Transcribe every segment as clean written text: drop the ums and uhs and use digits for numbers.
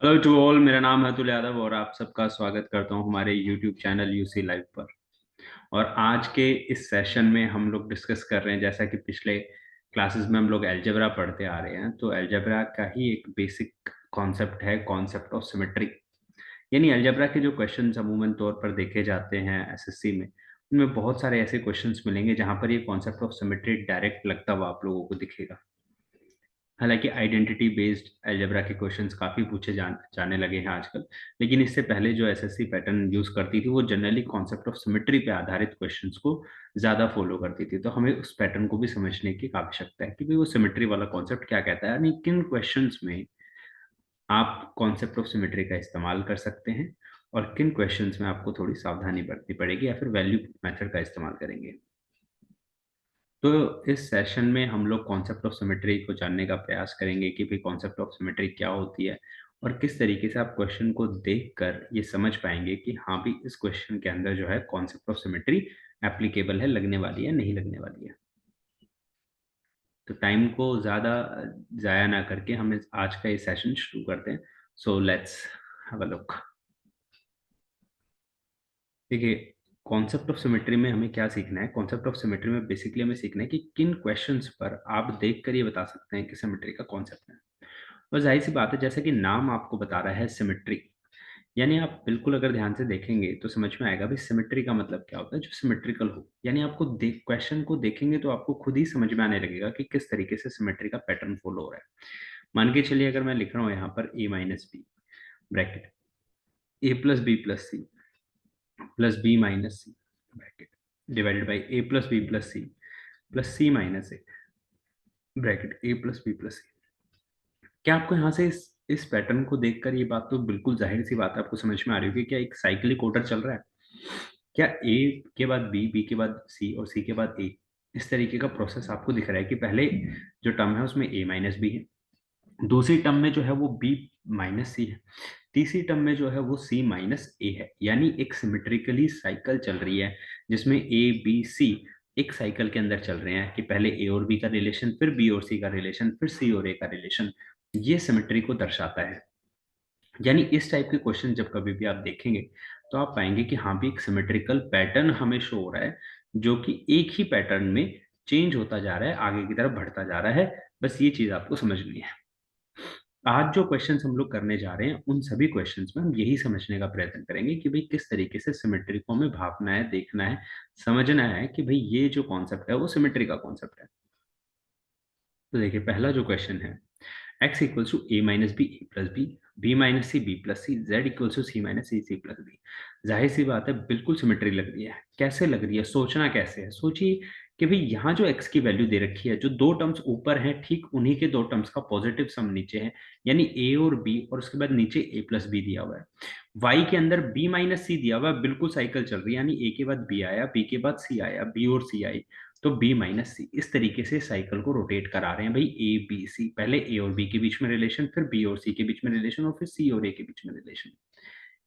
Hello to all. मेरा नाम है अतुल यादव और आप सबका स्वागत करता हूं हमारे यूट्यूब चैनल यूसी लाइव पर। और आज के इस सेशन में हम लोग डिस्कस कर रहे हैं, जैसा कि पिछले क्लासेस में हम लोग अलजेब्रा पढ़ते आ रहे हैं, तो अलजेब्रा का ही एक बेसिक कॉन्सेप्ट है, कॉन्सेप्ट ऑफ सिमेट्री। यानी अलजेब्रा के जो क्वेश्चंस अमूमन तौर पर देखे जाते हैं एसएससी में, उनमें बहुत सारे ऐसे क्वेश्चंस मिलेंगे जहां पर ये कॉन्सेप्ट ऑफ सिमेट्री डायरेक्ट लगता हुआ आप लोगों को दिखेगा। हालांकि आइडेंटिटी बेस्ड अलजेब्रा के क्वेश्चंस काफी पूछे जाने लगे हैं आजकल, लेकिन इससे पहले जो एसएससी पैटर्न यूज करती थी वो जनरली कॉन्सेप्ट ऑफ सिमेट्री पे आधारित क्वेश्चंस को ज्यादा फॉलो करती थी। तो हमें उस पैटर्न को भी समझने की आवश्यकता है कि भाई वो सिमेट्री वाला कॉन्सेप्ट क्या कहता है, यानी किन क्वेश्चंस में आप कॉन्सेप्ट ऑफ सिमेट्री का इस्तेमाल कर सकते हैं और किन क्वेश्चंस में आपको थोड़ी सावधानी बरतनी पड़ेगी या फिर वैल्यू मेथड का इस्तेमाल करेंगे। तो इस सेशन में हम लोग कॉन्सेप्ट ऑफ सिमेट्री को जानने का प्रयास करेंगे कि भाई कॉन्सेप्ट ऑफ सिमेट्री क्या होती है और किस तरीके से आप क्वेश्चन को देखकर ये समझ पाएंगे कि हाँ भी इस क्वेश्चन के अंदर जो है कॉन्सेप्ट ऑफ सिमेट्री एप्लीकेबल है, लगने वाली है, नहीं लगने वाली है। तो टाइम को ज़्यादा ज़ाया ना करके हम आज का ये सेशन शुरू करते हैं। So let's have a look. देखिए, कॉन्सेप्ट ऑफ सिमेट्री में हमें क्या सीखना है। कॉन्सेप्ट ऑफ सिमेट्री में बेसिकली हमें सीखना है कि किन क्वेश्चंस पर आप देखकर ये बता सकते हैं कि सिमेट्री का कॉन्सेप्ट है। और जाहिर सी बात है, जैसे कि नाम आपको बता रहा है सिमेट्री, यानी आप बिल्कुल अगर ध्यान से देखेंगे तो समझ में आएगा भाई सिमेट्री का मतलब क्या होता है, जो सिमेट्रिकल हो। यानी आपको देख क्वेश्चन को देखेंगे तो आपको खुद ही समझ में आने लगेगा कि किस तरीके से सिमेट्री का पैटर्न फॉलो हो रहा है। मान के चलिए अगर मैं लिख रहा हूँ यहाँ पर A minus B bracket A plus B plus C plus B minus C bracket divided by A plus B plus C minus A bracket A plus B plus C. क्या आपको यहाँ से इस पैटर्न को देखकर ये बात तो बिल्कुल जाहिर सी बात है, आपको समझ में आ रही होगी क्या एक साइक्लिक ऑर्डर चल रहा है। क्या ए के बाद बी के बाद सी और सी के बाद ए, इस तरीके का प्रोसेस आपको दिख रहा है कि पहले जो टर्म है उसमें ए माइनस बी है, दूसरी टर्म में जो है वो बी माइनस सी है, तीसरी टर्म में जो है वो सी माइनस ए है। यानी एक सिमेट्रिकली साइकिल चल रही है जिसमें ए बी सी एक साइकिल के अंदर चल रहे हैं कि पहले ए और बी का रिलेशन, फिर बी और सी का रिलेशन, फिर सी और ए का रिलेशन। ये सिमेट्री को दर्शाता है। यानी इस टाइप के क्वेश्चन जब कभी भी आप देखेंगे तो आप पाएंगे कि हाँ भी एक सिमेट्रिकल पैटर्न हमें शो हो रहा है, जो कि एक ही पैटर्न में चेंज होता जा रहा है, आगे की तरफ बढ़ता जा रहा है। बस ये चीज आपको समझनी है। आज जो क्वेश्चंस हम लोग करने जा रहे हैं उन सभी क्वेश्चंस में हम यही समझने का प्रयत्न करेंगे कि भाई किस तरीके से सिमेट्री को हमें भापना है, देखना है, समझना है कि भाई ये जो कॉन्सेप्ट है वो सिमेट्री का कॉन्सेप्ट है। तो देखिए, पहला जो क्वेश्चन है, x equals to A minus B A plus B minus C B plus C, Z equals to C minus C C plus B. जाहिर सी बात है, बिल्कुल सिमेट्री लग रही है। कैसे लग रही है, सोचना कैसे है। सोचिए कि भाई यहाँ जो x की वैल्यू दे रखी है, जो दो टर्म्स ऊपर हैं ठीक उन्हीं के दो टर्म्स का पॉजिटिव सम नीचे है, यानी a और b, और उसके बाद नीचे a प्लस बी दिया हुआ है। y के अंदर b माइनस सी दिया हुआ है, बिल्कुल साइकिल चल रही है, यानी a के बाद b आया, b के बाद c आया, b और c आई, तो b माइनस सी। इस तरीके से साइकिल को रोटेट करा रहे हैं भाई ए बी सी। पहले ए और बी के बीच में रिलेशन, फिर बी और सी के बीच में रिलेशन, और फिर सी और ए के बीच में रिलेशन।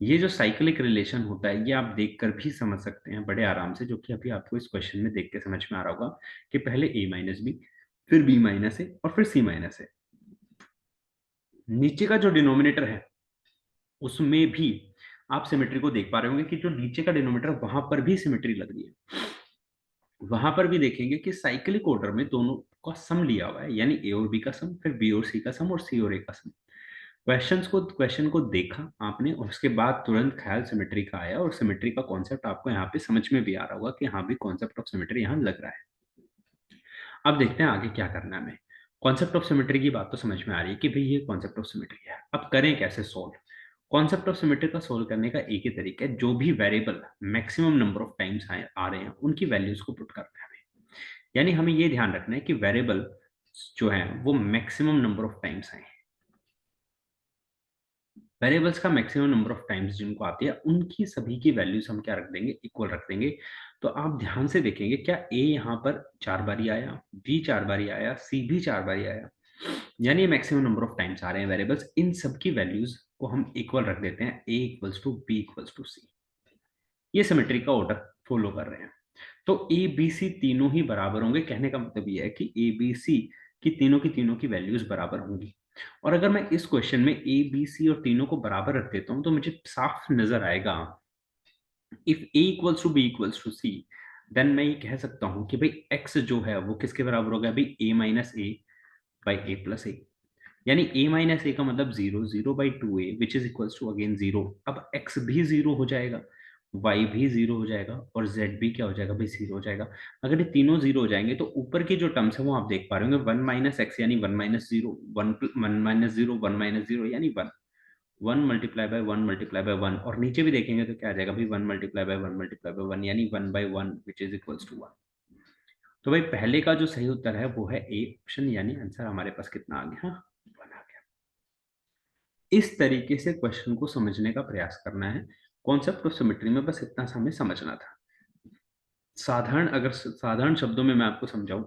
ये जो साइक्लिक रिलेशन होता है ये आप देखकर भी समझ सकते हैं बड़े आराम से, जो कि अभी आपको इस क्वेश्चन में देख के समझ में आ रहा होगा कि पहले ए माइनस बी, फिर बी माइनस ए, और फिर सी माइनस ए। नीचे का जो डिनोमिनेटर है उसमें भी आप सिमेट्री को देख पा रहे होंगे कि जो नीचे का डिनोमिनेटर वहां पर भी सिमेट्री लग रही है। वहां पर भी देखेंगे कि साइक्लिक ऑर्डर में दोनों का सम लिया हुआ है, यानी ए और बी का सम, फिर बी और सी का सम, और सी और ए का सम। क्वेश्चन को देखा आपने और उसके बाद तुरंत ख्याल सिमेट्री का आया, और सिमेट्री का कॉन्सेप्ट आपको यहाँ पे समझ में भी आ रहा होगा कि हाँ भी कॉन्सेप्ट ऑफ सिमेट्री यहाँ लग रहा है। अब देखते हैं आगे क्या करना है हमें। कॉन्सेप्ट ऑफ सिमेट्री की बात तो समझ में आ रही है कि भाई ये कॉन्सेप्ट ऑफ सिमेट्री है। अब करें कैसे सोल्व। कॉन्सेप्ट ऑफ सिमेट्री का सोल्व करने का एक ही तरीका है, जो भी variable maximum number of times आ रहे हैं उनकी वैल्यूज को पुट करना है हमें। यानी हमें ये ध्यान रखना है कि वेरिएबल जो है वो मैक्सिमम नंबर ऑफ टाइम्स आए। वेरिएबल्स का मैक्सिमम नंबर ऑफ टाइम्स जिनको आती है उनकी सभी की वैल्यूज हम क्या रख देंगे, इक्वल रख देंगे। तो आप ध्यान से देखेंगे, क्या ए यहाँ पर 4 बारी आया, बी 4 बारी आया, सी भी 4 बारी आया, यानी मैक्सिमम नंबर ऑफ टाइम्स आ रहे हैं वेरिएबल्स। इन सब की वैल्यूज को हम इक्वल रख देते हैं, A equals to B equals to C. ये सिमेट्री का ऑर्डर फॉलो कर रहे हैं। तो ए बी सी तीनों ही बराबर होंगे। कहने का मतलब ये है कि ए बी सी कि तीनों की वैल्यूज बराबर होंगी। और अगर मैं इस क्वेश्चन में ए बी सी और तीनों को बराबर रख देता हूं तो मुझे साफ नजर आएगा, if a equals to b equals to c, then मैं ये कह सकता हूं कि भाई x जो है वो किसके बराबर होगा, भाई a minus A by A plus A. यानी a माइनस ए का मतलब zero, zero by two A which is equals to again zero. अब x भी जीरो हो जाएगा, y भी जीरो हो जाएगा और z भी क्या हो जाएगा भाई, जीरो हो जाएगा। अगर ये तीनों जीरो हो जाएंगे तो ऊपर की जो टर्म्स है वो आप देख पा रहे होंगे, वन माइनस एक्स यानी one minus zero, one minus zero, one minus zero यानी one, one multiply by one multiply by one, और नीचे भी देखेंगे तो क्या आ जाएगा भाई, one multiply by one multiply by one यानी one by one which is equals to one. तो भाई पहले का जो सही उत्तर है वो है ए ऑप्शन, यानी आंसर हमारे पास कितना आ गया, वन आ गया। इस तरीके से क्वेश्चन को समझने का प्रयास करना है। कॉन्सेप्ट ऑफ सिमेट्री में बस इतना सा हमें समझना था। साधारण शब्दों में मैं आपको समझाऊं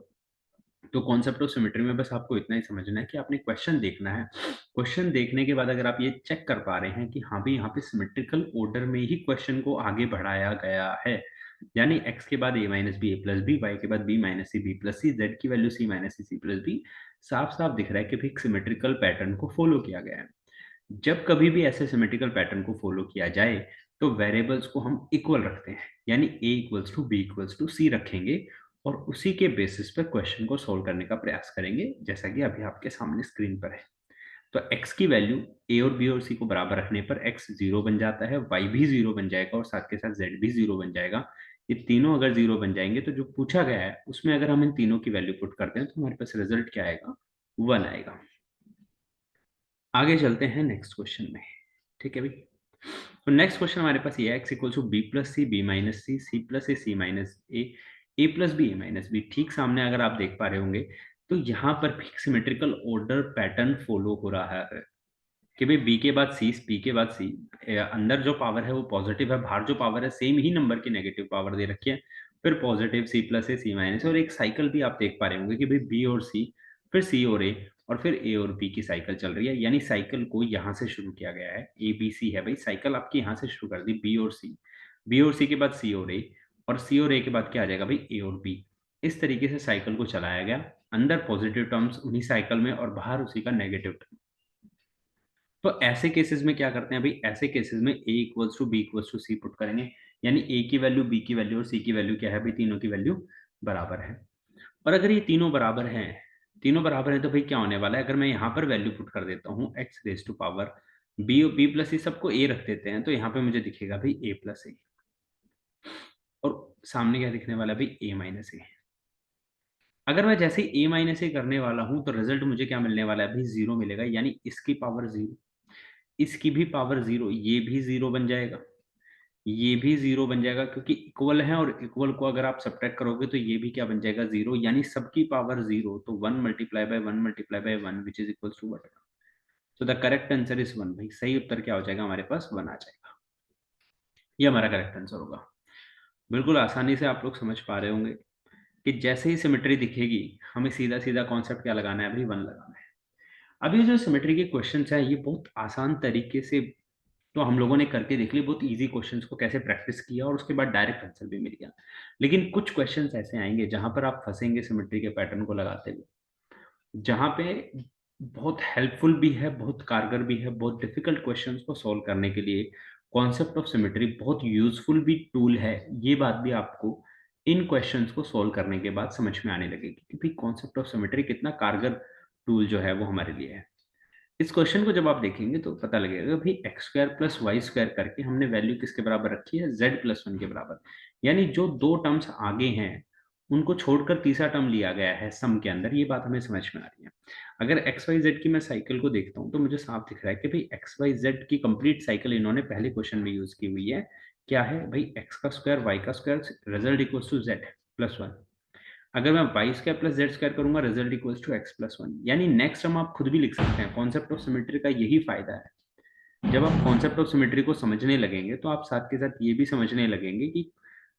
तो कॉन्सेप्ट ऑफ सिमेट्री में बस आपको इतना ही समझना है कि आपने क्वेश्चन देखना है। क्वेश्चन देखने के बाद अगर आप ये चेक कर पा रहे हैं कि हाँ भाई यहाँ पे सिमेट्रिकल ऑर्डर में ही क्वेश्चन को आगे बढ़ाया गया है, यानी x के बाद a minus B A plus B, Y के बाद b minus C B plus C, z की value c minus C C plus B, साफ साफ दिख रहा है कि भाई सिमेट्रिकल पैटर्न को फॉलो किया गया है। जब कभी भी ऐसे सिमेट्रिकल पैटर्न को फॉलो किया जाए तो वेरिएबल्स को हम इक्वल रखते हैं, यानी a equals to B equals to C रखेंगे और उसी के बेसिस पर क्वेश्चन को सॉल्व करने का प्रयास करेंगे, जैसा कि अभी आपके सामने स्क्रीन पर है। तो x की वैल्यू a और b और c को बराबर रखने पर x जीरो बन जाता है, y भी जीरो बन जाएगा और साथ के साथ z भी जीरो बन जाएगा। ये तीनों अगर जीरो बन जाएंगे तो जो पूछा गया है उसमें अगर हम इन तीनों की वैल्यू पुट करते हैं तो हमारे पास रिजल्ट क्या आएगा, वन आएगा। आगे चलते हैं नेक्स्ट क्वेश्चन में। ठीक है भाई, तो नेक्स्ट क्वेश्चन हमारे पास ये है, x equal to B plus C B minus C C plus A C minus A plus B A minus B. ठीक सामने अगर आप देख पा रहे होंगे तो यहाँ पर भी सिमेट्रिकल ऑर्डर पैटर्न फॉलो हो रहा है कि भाई बी के बाद सी, बी के बाद सी, अंदर जो पावर है वो पॉजिटिव है, बाहर जो पावर है सेम ही नंबर की नेगेटिव पावर दे रखी है, फिर positive C plus A C minus, और एक साइकिल भी आप देख पा रहे होंगे कि भाई बी और सी, फिर सी और ए, और फिर ए और बी की साइकिल चल रही है। यानी साइकिल को यहाँ से शुरू किया गया है, ए बी सी है भाई, साइकिल आपकी यहाँ से शुरू कर दी, बी और सी, बी और सी के बाद सी और सी और ए के बाद क्या आ जाएगा भाई, ए और बी। इस तरीके से साइकिल को चलाया गया, अंदर पॉजिटिव टर्म्स उन्हीं साइकिल में और बाहर उसी का नेगेटिव टर्म। तो ऐसे केसेस में क्या करते हैं भाई, ऐसे केसेस में a equals to B equals to C put करेंगे, यानी a की वैल्यू, b की वैल्यू और c की वैल्यू क्या है भाई, तीनों की वैल्यू बराबर है। और अगर ये तीनों बराबर हैं, तीनों बराबर हैं तो भाई क्या होने वाला है, अगर मैं यहाँ पर वैल्यू पुट कर देता हूँ x raise to power b और b प्लस सी सबको a रख देते हैं तो यहाँ पे मुझे दिखेगा भाई a प्लस ए, और सामने क्या दिखने वाला है भाई a माइनस ए। अगर मैं जैसे ही a माइनस ए करने वाला हूँ तो रिजल्ट मुझे क्या मिलने वाला है भाई, जीरो मिलेगा, यानी इसकी पावर जीरो, इसकी भी पावर जीरो, ये भी जीरो बन जाएगा, ये भी जीरो बन जाएगा क्योंकि इक्वल है, और इक्वल को अगर आप सब्ट्रैक्ट करोगे तो ये भी क्या बन जाएगा, जीरो, यानी सबकी पावर जीरो, तो one multiply by one which is equal to what. So the correct answer is one. भाई सही उत्तर क्या हो जाएगा हमारे पास, वन आ जाएगा, ये हमारा करेक्ट आंसर होगा। बिल्कुल आसानी से आप लोग समझ पा रहे होंगे कि जैसे ही सिमेट्री दिखेगी हमें सीधा सीधा कॉन्सेप्ट क्या लगाना है, अभी वन लगाना है। अब ये जो सिमेट्री के क्वेश्चंस है ये बहुत आसान तरीके से तो हम लोगों ने करके देख ली, बहुत इजी क्वेश्चंस को कैसे प्रैक्टिस किया और उसके बाद डायरेक्ट आंसर भी मिल गया। लेकिन कुछ क्वेश्चंस ऐसे आएंगे जहां पर आप फंसेंगे सिमेट्री के पैटर्न को लगाते हुए, जहां पे बहुत हेल्पफुल भी है, बहुत कारगर भी है, बहुत डिफिकल्ट क्वेश्चंस को सॉल्व करने के लिए कॉन्सेप्ट ऑफ सिमेट्री बहुत यूजफुल भी टूल है। ये बात भी आपको इन क्वेश्चंस को सॉल्व करने के बाद समझ में आने लगेगी कि भाई कॉन्सेप्ट ऑफ सिमेट्री कितना कारगर टूल जो है वो हमारे लिए है। इस क्वेश्चन को जब आप देखेंगे तो पता लगेगा भाई X square plus Y square करके हमने वैल्यू किसके बराबर रखी है, जेड प्लस वन के बराबर, यानी जो दो टर्म्स आगे हैं उनको छोड़कर तीसरा टर्म लिया गया है सम के अंदर, ये बात हमें समझ में आ रही है। अगर एक्स वाई जेड की मैं साइकिल को देखता हूँ तो मुझे साफ दिख रहा है कि भाई एक्स वाई जेड की कंप्लीट साइकिल इन्होंने पहले क्वेश्चन में यूज की हुई है। क्या है भाई, एक्स का स्क्वायर वाई का square result equals to Z plus one. अगर मैं Y square plus Z square करूंगा result equals to X plus one, यानी नेक्स्ट टर्म आप खुद भी लिख सकते हैं। कॉन्सेप्ट ऑफ सिमेट्री का यही फायदा है, जब आप कॉन्सेप्ट ऑफ सिमेट्री को समझने लगेंगे तो आप साथ के साथ ये भी समझने लगेंगे कि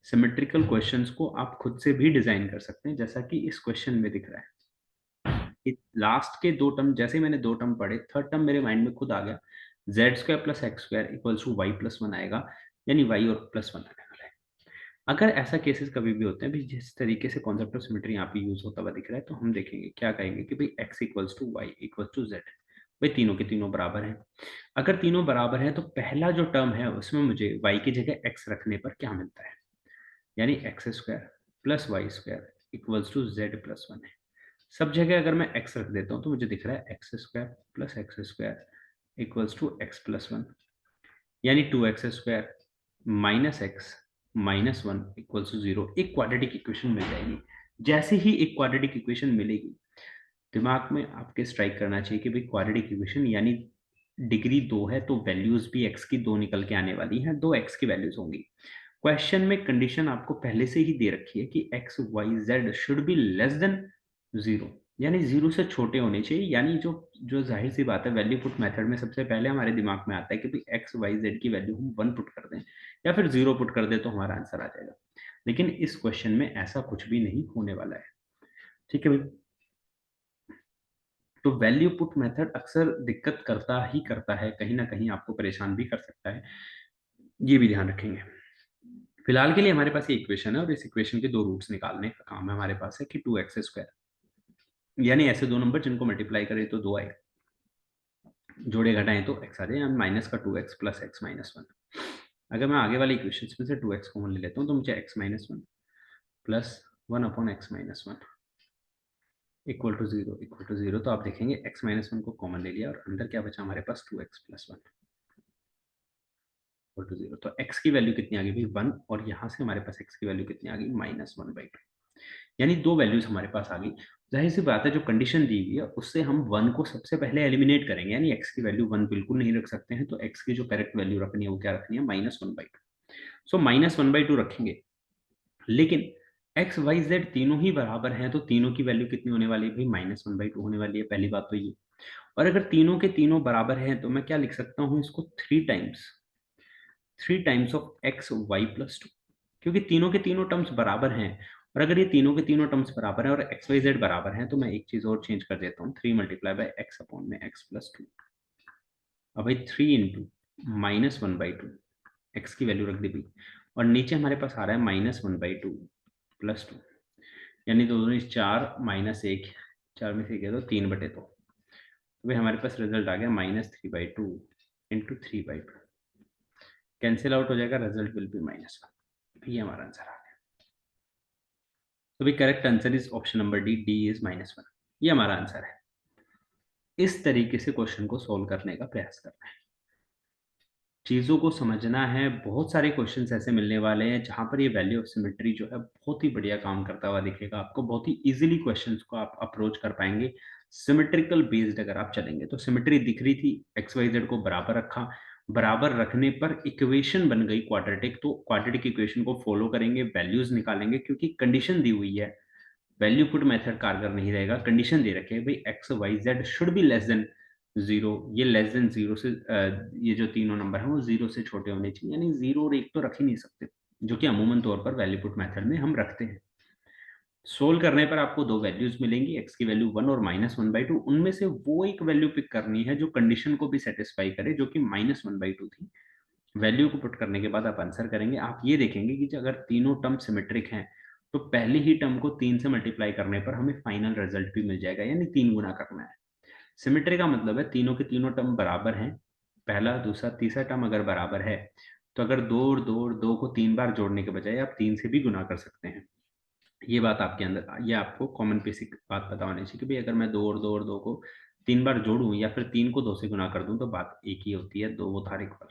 सिमेट्रिकल क्वेश्चंस को आप खुद से भी डिजाइन कर सकते हैं, जैसा कि इस क्वेश्चन में दिख रहा है। लास्ट के दो टर्म, जैसे मैंने दो टर्म पढ़े, थर्ड टर्म मेरे माइंड में खुद आ गया, Z square plus X square equals to Y plus one आएगा, यानी वाई और प्लस वन आने वाला है। अगर ऐसा केसेस कभी भी होते हैं भी जिस तरीके से कॉन्सेप्ट ऑफ सिमेट्री यहाँ पे यूज होता हुआ दिख रहा है, तो हम देखेंगे क्या कहेंगे कि भाई x equals to Y equals to Z, भाई तीनों के तीनों बराबर हैं। अगर तीनों बराबर हैं तो पहला जो टर्म है उसमें मुझे y की जगह x रखने पर क्या मिलता है, यानी X square plus Y square equals to Z plus one है। सब जगह अगर मैं x रख देता हूँ तो मुझे दिख रहा है X square plus X square equals to X plus one, यानी 2x² minus X minus one equals to zero. एक क्वाड्रेटिक इक्वेशन मिल जाएगी। जैसे ही एक क्वाड्रेटिक इक्वेशन मिलेगी, दिमाग में आपके स्ट्राइक करना चाहिए कि भाई क्वाड्रेटिक इक्वेशन यानी डिग्री 2 है तो वैल्यूज भी x की 2 निकल के आने वाली हैं, 2x की वैल्यूज होंगी। क्वेश्चन में कंडीशन आपको पहले से ही दे रखी है कि x y z should be less than zero, यानी जीरो से छोटे होने चाहिए। यानी जो जो जाहिर सी बात है, वैल्यू पुट मेथड में सबसे पहले हमारे दिमाग में आता है कि भाई एक्स वाई जेड की वैल्यू हम 1 पुट कर दें या फिर 0 पुट कर दें तो हमारा आंसर आ जाएगा। लेकिन इस क्वेश्चन में ऐसा कुछ भी नहीं होने वाला है। ठीक है भाई, तो वैल्यू पुट मेथड अक्सर दिक्कत करता ही करता है, कहीं ना कहीं आपको परेशान भी कर सकता है, ये भी ध्यान रखेंगे। फिलहाल के लिए हमारे पास ये इक्वेशन है और इस इक्वेशन के दो रूट्स निकालने का काम है हमारे पास है कि 2x², यानी ऐसे दो नंबर जिनको मल्टीप्लाई करें तो 2 आएगा, जोड़े घटाएं तो x आ जाए, माइनस का 2x plus X minus one. अगर मैं आगे वाले इक्वेशन में से 2x कॉमन ले लेता हूँ तो मुझे x minus one plus one upon X minus one equal to zero. तो आप देखेंगे x माइनस वन को कॉमन ले लिया और अंदर क्या बचा हमारे पास 2x plus one equal to zero. तो x की वैल्यू कितनी आ गई भाई 1, और यहाँ से हमारे पास x की वैल्यू कितनी आ गई -1/2, यानी दो वैल्यूज हमारे पास आ गई। जाहिर सी बात है जो कंडीशन दी हुई है उससे हम 1 को सबसे पहले एलिमिनेट करेंगे, यानी x की वैल्यू 1 बिल्कुल नहीं रख सकते हैं, तो x की जो करेक्ट वैल्यू रखनी है वो क्या रखनी है -1/2। सो -1/2 रखेंगे, लेकिन एक्स वाई जेड तीनों ही बराबर हैं तो तीनों की वैल्यू कितनी होने वाली है भाई -1/2 होने वाली है, पहली बात तो ये। और अगर तीनों के तीनों बराबर हैं तो मैं क्या लिख सकता हूँ इसको, 3 times of X Y plus two, क्योंकि तीनों के तीनों टर्म्स बराबर हैं। और अगर ये तीनों के तीनों टर्म्स बराबर हैं और एक्स वाई जेड बराबर हैं तो मैं एक चीज और चेंज कर देता हूँ, 3 मल्टीप्लाई बाय एक्स अपॉन में एक्स प्लस टू। अब भाई 3 इंटू -1/2, एक्स की वैल्यू रख दी भाई, और नीचे हमारे पास आ रहा है -1/2 प्लस टू, यानी दो दूनी चार माइनस एक, चार में से एक है तो 3/2। तो भाई हमारे पास रिजल्ट आ गया -3/2 इंटू 3/2, कैंसिल आउट हो जाएगा, रिजल्ट विल बी -1। ये हमारा आंसर आ गया। तो भाई correct answer is option number D, D is -1। ये हमारा आंसर है। इस तरीके से क्वेश्चन को सोल्व करने का प्रयास करना है, चीज़ों को समझना है। बहुत सारे क्वेश्चंस ऐसे मिलने वाले हैं जहां पर ये वैल्यू ऑफ सिमेट्री जो है बहुत ही बढ़िया काम करता हुआ दिखेगा आपको, बहुत ही इजीली क्वेश्चंस को आप अप्रोच कर पाएंगे सिमेट्रिकल बेस्ड अगर आप चलेंगे। तो सिमेट्री दिख रही थी, एक्स वाई जेड को बराबर रखा, बराबर रखने पर इक्वेशन बन गई क्वाड्रेटिक, तो क्वाड्रेटिक इक्वेशन को फॉलो करेंगे, वैल्यूज निकालेंगे, क्योंकि कंडीशन दी हुई है, वैल्यू पुट मेथड कारगर नहीं रहेगा। कंडीशन दे रखे है भाई X Y Z should be less than zero, ये लेस देन जीरो से ये जो तीनों नंबर है वो जीरो से छोटे होने चाहिए, यानी जीरो और एक तो रख ही नहीं सकते, जो कि अमूमन तौर पर वैल्यू पुट मेथड में हम रखते हैं। सोल्व करने पर आपको दो वैल्यूज मिलेंगी, एक्स की वैल्यू 1 और -1/2, उनमें से वो एक वैल्यू पिक करनी है जो कंडीशन को भी सेटिस्फाई करे, जो कि -1/2 थी। वैल्यू को पुट करने के बाद आप आंसर करेंगे, आप ये देखेंगे कि अगर तीनों टर्म सिमेट्रिक हैं तो पहले ही टर्म को 3 से मल्टीप्लाई करने पर हमें फाइनल रिजल्ट भी मिल जाएगा, यानी 3 गुना करना है। सिमेट्री का मतलब है तीनों के तीनों टर्म बराबर हैं, पहला दूसरा तीसरा टर्म अगर बराबर है तो अगर 2 को 3 बार जोड़ने के बजाय आप 3 से भी गुना कर सकते हैं। ये बात आपके अंदर, ये आपको कॉमन बेसिक बात पता होनी चाहिए कि भाई अगर मैं 2 को 3 बार जोड़ूं या फिर 3 को 2 से गुना कर दूं तो बात एक ही होती है, दो वो तार इक्वल।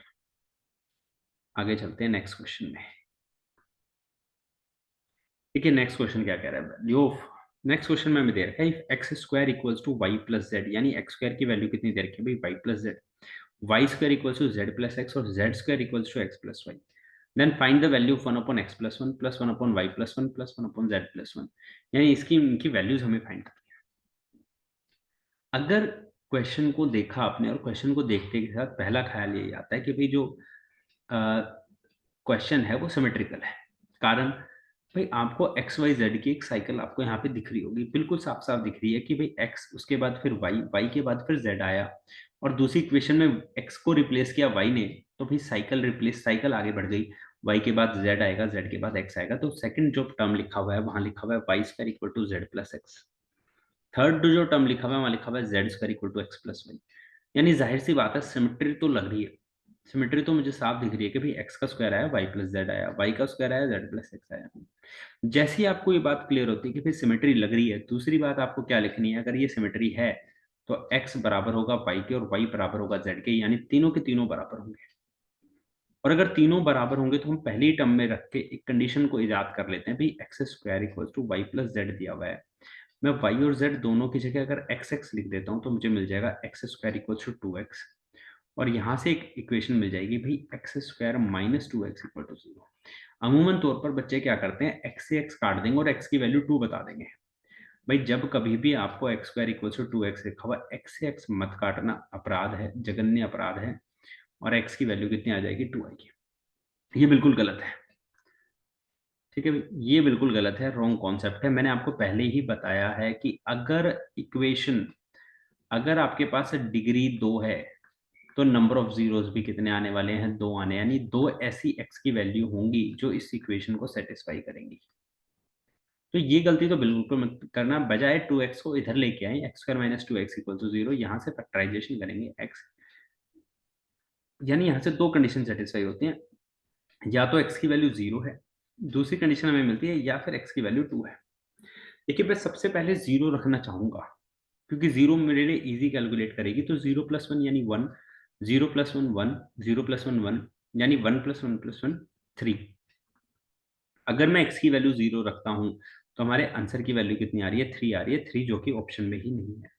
आगे चलते हैं नेक्स्ट क्वेश्चन में। देखिए नेक्स्ट क्वेश्चन क्या कह रहा है, वैल्यू ऑफ, नेक्स्ट क्वेश्चन में हमें दे रखा है if X square equals to Y plus Z, यानी एक्स स्क्वायर की वैल्यू कितनी दे रखी है भाई Y plus Z, Y square equals to Z plus X और Z square equals to X plus Y, then find the value of 1 upon X plus one plus 1 upon Y plus one plus 1 upon Z plus one, यानी इसकी इनकी values हमें find करनी है। अगर question को देखा आपने और क्वेश्चन को देखते के साथ पहला ख्याल यही आता है कि भाई जो क्वेश्चन है वो सिमेट्रिकल है, कारण भाई आपको एक्स वाई जेड की एक साइकिल आपको यहाँ पे दिख रही होगी, बिल्कुल साफ साफ दिख रही है कि भाई एक्स उसके बाद फिर वाई, वाई के बाद फिर जेड आया, और दूसरी इक्वेशन में एक्स को रिप्लेस किया वाई ने, तो भाई साइकिल रिप्लेस, साइकिल आगे बढ़ गई। y के बाद z आएगा, z के बाद x आएगा, तो सेकंड जो टर्म लिखा हुआ है वहां लिखा हुआ है Y square equal to Z plus X. Third जो टर्म लिखा हुआ है वहां लिखा हुआ है Z square equal to X plus Y. यानी जाहिर सी बात है सिमेट्री तो लग रही है, सिमेट्री तो मुझे साफ दिख रही है कि भाई एक्स का स्क्वायर आया वाई प्लस जेड आया, वाई का स्क्वायर आया जेड प्लस एक्स आया। जैसे ही आपको ये बात क्लियर होती है कि भाई सिमेट्री लग रही है, दूसरी बात आपको क्या लिखनी है, अगर ये सिमेट्री है तो x बराबर होगा y के और y बराबर होगा z के, यानी तीनों के तीनों बराबर होंगे। और अगर तीनों बराबर होंगे तो हम पहली टर्म में रख के एक कंडीशन को इजाद कर लेते हैं, भाई X square equal to Y plus Z दिया हुआ है। मैं y और z दोनों की जगह अगर एक्स एक्स लिख देता हूँ तो मुझे मिल जाएगा x square equal to 2x, और यहाँ से एक इक्वेशन मिल जाएगी भाई X square minus 2x equal to 0। अमूमन तौर पर बच्चे क्या करते हैं, x से x काट देंगे और x की वैल्यू 2 बता देंगे। भाई जब कभी भी आपको x square equal to 2x लिखा हुआ, x से x मत काटना, अपराध है, जघन्य अपराध है, और x की वैल्यू कितनी आ जाएगी, 2 आएगी। ये बिल्कुल गलत है, ठीक है, ये बिल्कुल गलत है, रॉन्ग कॉन्सेप्ट है। मैंने आपको पहले ही बताया है कि अगर इक्वेशन, अगर आपके पास डिग्री 2 है तो नंबर ऑफ जीरोस भी कितने आने वाले हैं, 2 आने, यानी 2 ऐसी x की वैल्यू होंगी जो इस इक्वेशन को सेटिस्फाई करेंगी। तो ये गलती तो बिल्कुल मत करना, बजाय 2x को इधर लेके आए, X square minus 2x equal to 0, यहाँ से फैक्टराइजेशन करेंगे x, यानी यहाँ से दो कंडीशन सेटिस्फाई होती हैं, या तो x की वैल्यू 0 है, दूसरी कंडीशन हमें मिलती है, या फिर x की वैल्यू 2 है। देखिए मैं सबसे पहले 0 रखना चाहूंगा, क्योंकि 0 मेरे लिए इजी कैलकुलेट करेगी, तो 0 प्लस 1 यानी 1, 0 प्लस 1 1, 0 प्लस 1 1, यानी 1 प्लस 1 प्लस 1 3। अगर मैं x की वैल्यू 0 रखता हूं तो हमारे आंसर की वैल्यू कितनी आ रही है, 3 आ रही है, 3 जो कि ऑप्शन में ही नहीं है,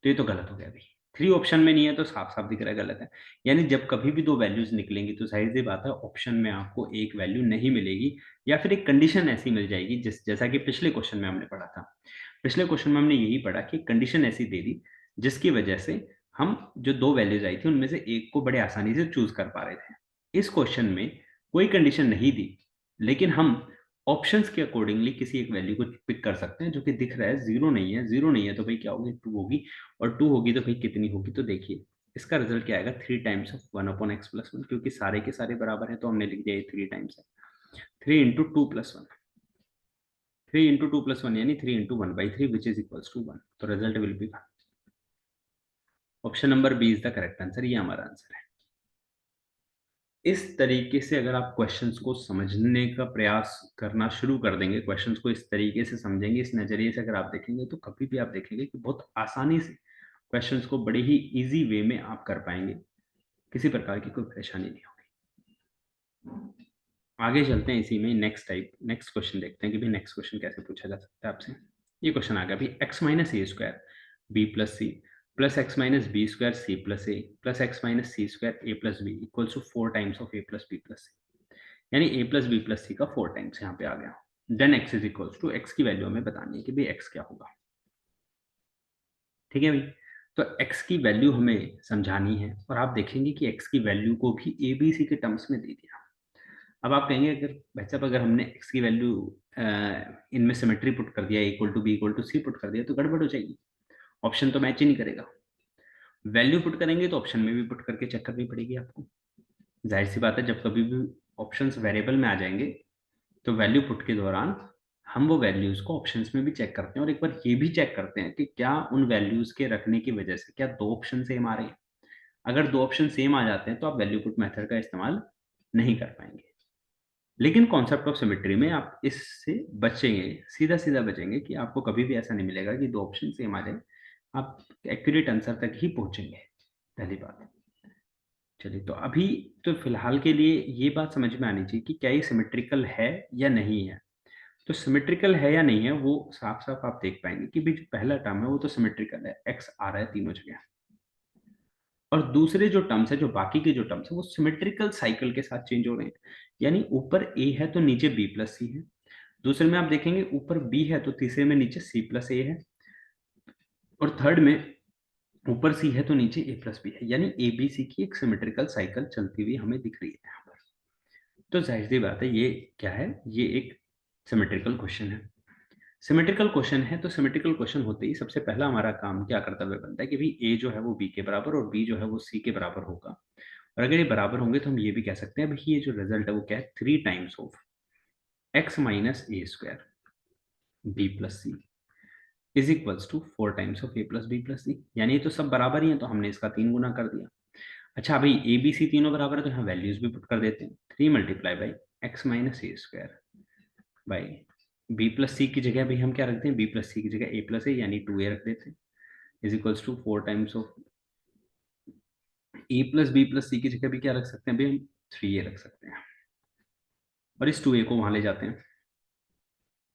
तो ये तो गलत हो गया भाई। 3 ऑप्शन में नहीं है तो साफ साफ दिख रहा है गलत है। यानी जब कभी भी दो वैल्यूज निकलेंगी तो जाहिर सी बात है ऑप्शन में आपको एक वैल्यू नहीं मिलेगी, या फिर एक कंडीशन ऐसी मिल जाएगी, जैसा कि पिछले क्वेश्चन में हमने पढ़ा था। पिछले क्वेश्चन में हमने यही पढ़ा कि कंडीशन ऐसी दे दी जिसकी वजह से हम जो दो वैल्यूज आई थी उनमें से एक को बड़े आसानी से चूज कर पा रहे थे। इस क्वेश्चन में कोई कंडीशन नहीं दी, लेकिन हम ऑप्शंस के अकॉर्डिंगली किसी एक वैल्यू को पिक कर सकते हैं जो कि दिख रहा है, जीरो नहीं है, जीरो नहीं है तो भाई क्या होगी, 2 होगी, और 2 होगी तो भाई कितनी होगी, तो देखिए इसका रिजल्ट क्या आएगा, 3 times of 1 upon X plus 1, क्योंकि सारे के सारे बराबर है तो हमने लिख दिया ये 3 टाइम्स है, 3 इंटू 2 प्लस 1, 3 इंटू 2 प्लस 1 यानी 3 into 1/3 which is equals to 1, तो result will be 1। Option number B is the correct answer, ये हमारा आंसर है। इस तरीके से अगर आप क्वेश्चंस को समझने का प्रयास करना शुरू कर देंगे, क्वेश्चंस को इस तरीके से समझेंगे, इस नजरिए से अगर आप देखेंगे, तो कभी भी आप देखेंगे कि बहुत आसानी से क्वेश्चंस को बड़े ही इजी वे में आप कर पाएंगे, किसी प्रकार की कोई परेशानी नहीं होगी। आगे चलते हैं, इसी में नेक्स्ट क्वेश्चन देखते हैं कि भाई नेक्स्ट क्वेश्चन कैसे पूछा जा सकता है आपसे। ये क्वेश्चन आ गया भाई, X minus A square B plus C plus X minus B square C plus A plus X minus C square A plus B equals to 4 times of A plus B plus C, यानी A plus B plus C का 4 times यहाँ पे आ गया। Then X is equals to, X की value हमें बतानी है कि भाई एक्स क्या होगा, ठीक है भाई। तो x की वैल्यू हमें समझानी है, और आप देखेंगे कि x की वैल्यू को भी ए बी सी के टर्म्स में दे दिया। अब आप कहेंगे अगर भाई साहब अगर हमने x की वैल्यू इनमें सिमेट्री पुट कर दिया, equal to B equal to C put कर दिया, तो गड़बड़ हो जाएगी, ऑप्शन तो मैच ही नहीं करेगा। वैल्यू पुट करेंगे तो ऑप्शन में भी पुट करके चेक करनी पड़ेगी आपको। जाहिर सी बात है जब कभी भी ऑप्शंस वेरिएबल में आ जाएंगे तो वैल्यू पुट के दौरान हम वो वैल्यूज को ऑप्शंस में भी चेक करते हैं, और एक बार ये भी चेक करते हैं कि क्या उन वैल्यूज के रखने की वजह से क्या दो ऑप्शन सेम आ रहे हैं। अगर दो ऑप्शन सेम आ जाते हैं तो आप वैल्यू पुट मेथड का इस्तेमाल नहीं कर पाएंगे। लेकिन कॉन्सेप्ट ऑफ सिमेट्री में आप इससे बचेंगे, सीधा सीधा बचेंगे, कि आपको कभी भी ऐसा नहीं मिलेगा कि दो ऑप्शन सेम आ जाए, आप एक्यूरेट आंसर तक ही पहुंचेंगे, पहली बात। चलिए तो अभी तो फिलहाल के लिए ये बात समझ में आनी चाहिए कि क्या ये सिमेट्रिकल है या नहीं है। तो सिमेट्रिकल है या नहीं है वो साफ साफ आप देख पाएंगे कि भी जो पहला टर्म है वो तो सिमेट्रिकल है, एक्स आ रहा है तीनों जगह, और दूसरे जो टर्म्स है, जो बाकी के जो टर्म्स है, वो सिमेट्रिकल साइकिल के साथ चेंज हो रहे हैं। यानी ऊपर ए है तो नीचे बी प्लस सी है, दूसरे में आप देखेंगे ऊपर बी है तो तीसरे में नीचे सी प्लस ए है, और थर्ड में ऊपर सी है तो नीचे ए प्लस बी है, यानी ए बी सी की एक सिमेट्रिकल साइकिल चलती हुई हमें दिख रही है यहाँ पर। तो जाहिर सी बात है ये क्या है, ये एक सिमेट्रिकल क्वेश्चन है। सिमेट्रिकल क्वेश्चन है तो सिमेट्रिकल क्वेश्चन होते ही सबसे पहला हमारा काम क्या कर्तव्य बनता है कि भाई ए जो है वो बी के बराबर और बी जो है वो सी के बराबर होगा, और अगर ये बराबर होंगे तो हम ये भी कह सकते हैं भाई ये जो रिजल्ट है वो क्या है, 3 times of x minus A square B plus C is equals to 4 times of A plus B plus C. यानी ये तो सब बराबर ही है, तो हमने इसका 3 गुना कर दिया। अच्छा भाई ए बी सी तीनों बराबर है तो यहाँ वैल्यूज भी पुट कर देते हैं। 3 multiply by X minus A square by B plus C की जगह भी हम क्या रखते हैं, बी प्लस सी की जगह ए प्लस ए यानी 2a रख देते हैं, is equals to 4 times of A plus B plus C की जगह भी क्या रख सकते हैं, अभी हम 3a रख सकते हैं और इस 2a को वहां ले जाते हैं,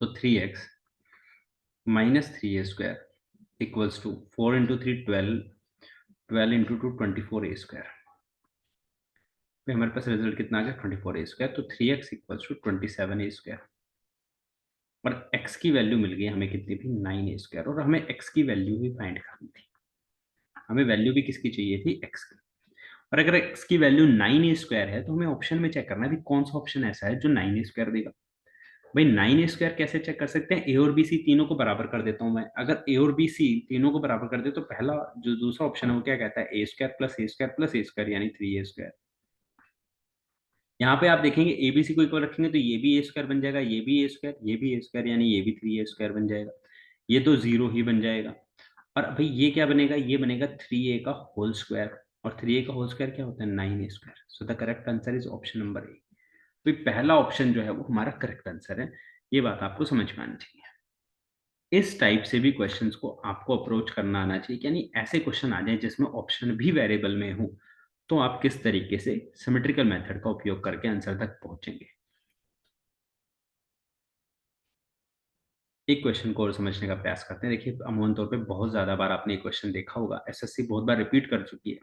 तो 3x minus 3a square equals to 4 into 3 12, 12 into 2 24a square. फिर हमारे पास रिजल्ट कितना आ गया, 24a स्क्वायर। तो 3x equals to 27a square और x की वैल्यू मिल गई हमें कितनी थी, 9a स्क्वायर। और हमें x की वैल्यू भी फाइंड करनी थी, हमें वैल्यू भी किसकी चाहिए थी, x की। और अगर x की वैल्यू 9a स्क्वायर है तो हमें ऑप्शन में चेक करना है भी कौन सा ऑप्शन ऐसा है जो 9a स्क्वायर देगा। भाई 9a स्क्वायर कैसे चेक कर सकते हैं, ए और बी सी तीनों को बराबर कर देता हूं मैं। अगर ए और बी सी तीनों को बराबर कर दे तो पहला जो दूसरा ऑप्शन है वो क्या कहता है, ए square plus A square plus A square यानी 3a स्क्वायर। यहाँ पे आप देखेंगे ए बी सी को इक्वल रखेंगे तो ये भी ए स्क्वायर बन जाएगा, ये भी ए स्क्वायर, ये भी ए स्क्वायर यानी ये भी 3a स्क्वायर बन जाएगा। ये तो जीरो ही बन जाएगा। और भाई ये क्या बनेगा, ये बनेगा 3a का होल स्क्वायर। और 3a का होल स्क्वायर क्या होता है, 9a square. So the correct answer is option number A. तो पहला ऑप्शन जो है वो हमारा करेक्ट आंसर है। ये बात आपको समझ में आनी चाहिए। इस टाइप से भी क्वेश्चंस को आपको अप्रोच करना आना चाहिए, यानी ऐसे क्वेश्चन आ जाए जिसमें ऑप्शन भी वेरिएबल में हो, तो आप किस तरीके से सिमेट्रिकल मेथड का उपयोग करके आंसर तक पहुंचेंगे। एक क्वेश्चन को और समझने का प्रयास करते हैं। देखिए अमूमन तौर पे बहुत ज्यादा बार आपने क्वेश्चन देखा होगा, एसएससी बहुत बार रिपीट कर चुकी है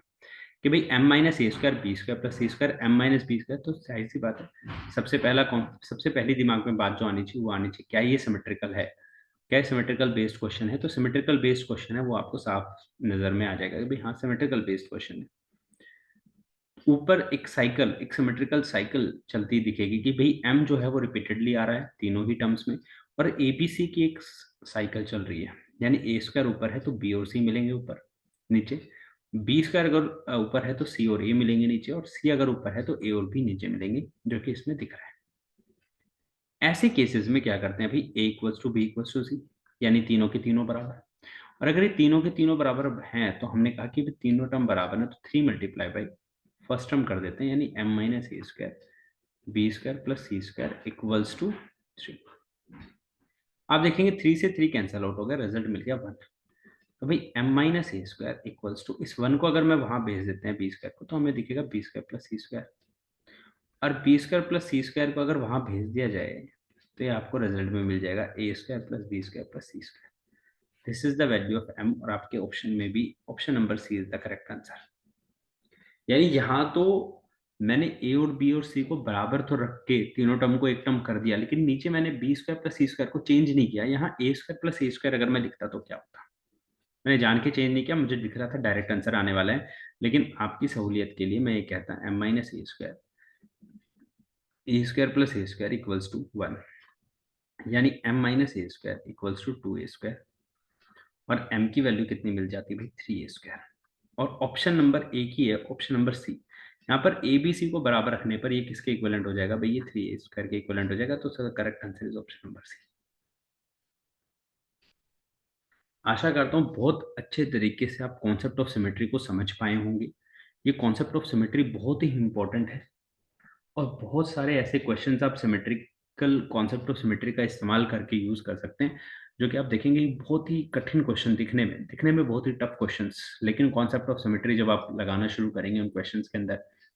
कि भाई m minus A square B square plus C square M minus B square. तो जाहिर सी बात है सबसे पहली दिमाग में बात जो आनी चाहिए वो आनी चाहिए, क्या ये सिमेट्रिकल है, क्या सिमेट्रिकल बेस्ड क्वेश्चन है। तो सिमेट्रिकल बेस्ड क्वेश्चन है वो आपको साफ नजर में आ जाएगा कि भाई हाँ सिमेट्रिकल बेस्ड क्वेश्चन है। ऊपर एक साइकिल, एक सिमेट्रिकल साइकिल चलती दिखेगी कि भाई m जो है वो रिपीटेडली आ रहा है तीनों ही टर्म्स में, और एबीसी की एक साइकिल चल रही है। यानी ए स्क्वायर ऊपर है तो बी और सी मिलेंगे ऊपर नीचे, बी स्क्वायर अगर ऊपर है तो सी और ए मिलेंगे नीचे, और सी अगर ऊपर है तो ए और बी नीचे मिलेंगे, जो कि इसमें दिख रहा है। ऐसे केसेस में क्या करते हैं भाई, A equals to B equals to C, यानी तीनों के तीनों बराबर। और अगर ये तीनों के तीनों बराबर हैं तो हमने कहा कि तीनों टर्म बराबर है, तो 3 मल्टीप्लाई बाई फर्स्ट टर्म कर देते हैं, यानी m minus A square B square plus C square equals to 3। आप देखेंगे 3 से 3 कैंसिल आउट हो गया, रिजल्ट मिल गया 1। तो भाई m minus A square equals to, इस 1 को अगर मैं वहां भेज देते हैं बी स्क्वायर को, तो हमें दिखेगा B square plus C square. और B square plus C square को अगर वहां भेज दिया जाए तो ये आपको रिजल्ट में मिल जाएगा A square plus B square plus C square. This is the value of m, और आपके ऑप्शन में भी option number C is the correct answer. यानी यहाँ तो मैंने ए और बी और सी को बराबर तो रख के तीनों टर्म को एक टर्म कर दिया, लेकिन नीचे मैंने B square plus C square को चेंज नहीं किया। यहाँ ए स्क्वायर प्लस ए स्क्वायर अगर मैं लिखता तो क्या होता, मैंने जान के चेंज नहीं किया, मुझे दिख रहा था डायरेक्ट आंसर आने वाला है। लेकिन आपकी सहूलियत के लिए मैं ये कहता M minus A square plus A square equals to 1, यानी m minus A square equals to 2a square. और m की वैल्यू कितनी मिल जाती है भाई, 3a स्क्वायर। और ऑप्शन नंबर एक ही है, ऑप्शन नंबर सी। यहाँ पर ए बी सी को बराबर रखने पर ये किसके इक्विवेलेंट हो जाएगा भाई, ये 3a स्क्वायर के इक्विवेलेंट हो जाएगा। तो sir correct answer is option number C. आशा करता हूँ बहुत अच्छे तरीके से आप कॉन्सेप्ट ऑफ सिमेट्री को समझ पाए होंगे। ये कॉन्सेप्ट ऑफ सिमेट्री बहुत ही इंपॉर्टेंट है, और बहुत सारे ऐसे क्वेश्चंस आप सिमेट्रिकल कॉन्सेप्ट ऑफ सिमेट्री का इस्तेमाल करके यूज कर सकते हैं, जो कि आप देखेंगे बहुत ही कठिन क्वेश्चन दिखने में बहुत ही टफ क्वेश्चंस, लेकिन कॉन्सेप्ट ऑफ सिमेट्री जब आप लगाना शुरू करेंगे उन क्वेश्चंस के अंदर,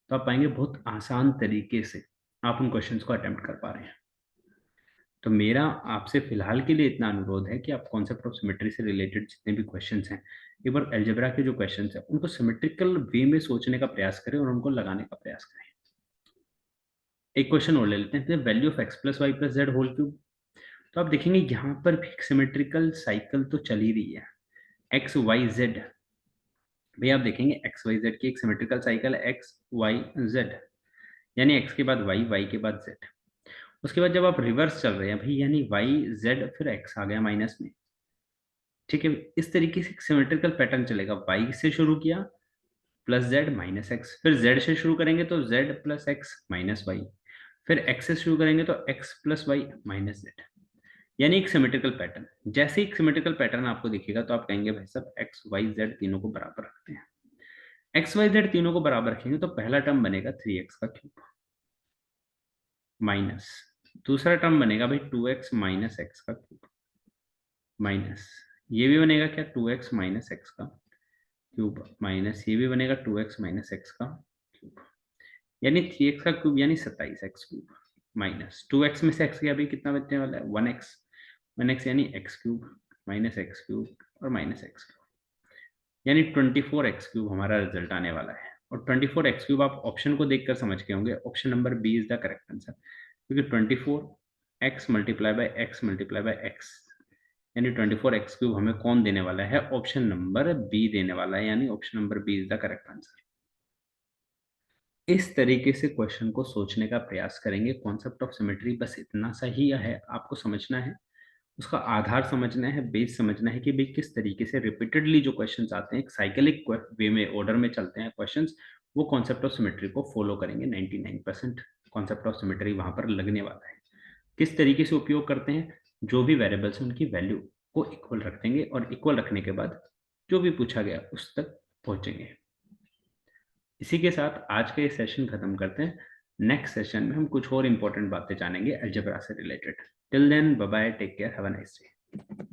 तो आप पाएंगे बहुत आसान तरीके से आप उन क्वेश्चंस को अटेम्प्ट कर पा रहे हैं। तो मेरा आपसे फिलहाल के लिए इतना अनुरोध है कि आप कॉन्सेप्ट ऑफ सिमेट्री से रिलेटेड जितने भी क्वेश्चंस हैं, एक बार अलजेब्रा के जो क्वेश्चंस हैं उनको सिमेट्रिकल वे में सोचने का प्रयास करें और उनको लगाने का प्रयास करें। एक क्वेश्चन और ले लेते हैं, value of X plus Y plus Z whole cube. तो आप देखेंगे यहाँ पर भी सिमेट्रिकल साइकिल तो चल ही रही है, एक्स वाई जेड। भाई आप देखेंगे एक्स वाई जेड की एक सिमेट्रिकल साइकिल है, एक्स वाई जेड, यानी एक्स के बाद वाई, वाई के बाद जेड। उसके बाद जब आप रिवर्स चल रहे हैं भाई, यानी वाई जेड फिर एक्स आ गया माइनस में, ठीक है। इस तरीके से सिमेट्रिकल पैटर्न चलेगा, वाई से शुरू किया, प्लस जेड माइनस एक्स, फिर जेड से शुरू करेंगे तो Z plus X minus Y, फिर एक्स से शुरू करेंगे तो X plus Y minus Z, यानी एक सिमेट्रिकल पैटर्न। जैसे एक सिमेट्रिकल पैटर्न आपको दिखेगा तो आप कहेंगे भाई साहब एक्स वाई जेड तीनों को बराबर रखते हैं। एक्स वाई जेड तीनों को बराबर रखेंगे तो पहला टर्म बनेगा 3x का क्यूब माइनस, दूसरा टर्म बनेगा भाई 2x माइनस एक्स का क्यूब माइनस, ये भी बनेगा क्या 2x माइनस एक्स का क्यूब माइनस, ये भी बनेगा 2x माइनस एक्स का क्यूब, यानी 3x का क्यूब यानी 27x क्यूब माइनस 2x में से x गया भाई कितना बचने वाला है 1x, 1x यानी x cube minus x cube और माइनस एक्स क्यूब, यानी 24x क्यूब हमारा रिजल्ट आने वाला है। और 24x क्यूब आप ऑप्शन को देखकर समझ के होंगे, option number B is the correct answer, क्योंकि 24x multiply by x multiply by x यानी 24x क्यूब हमें कौन देने वाला है, ऑप्शन नंबर बी देने वाला है, यानी option number B is the correct answer. इस तरीके से क्वेश्चन को सोचने का प्रयास करेंगे। कॉन्सेप्ट ऑफ सिमेट्री बस इतना सा ही है, आपको समझना है, उसका आधार समझना है, बेस समझना है कि भाई किस तरीके से रिपीटेडली जो क्वेश्चंस आते हैं एक साइकिलिक वे में ऑर्डर में चलते हैं क्वेश्चंस, वो कॉन्सेप्ट ऑफ सिमेट्री को फॉलो करेंगे। 99% कॉन्सेप्ट ऑफ सिमेट्री वहां पर लगने वाला है। किस तरीके से उपयोग करते हैं, जो भी वेरिएबल्स हैं उनकी वैल्यू को इक्वल रख देंगे और इक्वल रखने के बाद जो भी पूछा गया उस तक पहुंचेंगे। इसी के साथ आज का ये सेशन खत्म करते हैं। नेक्स्ट सेशन में हम कुछ और इंपॉर्टेंट बातें जानेंगे अलजेब्रा से related. Till then bye bye, take care, have a nice day.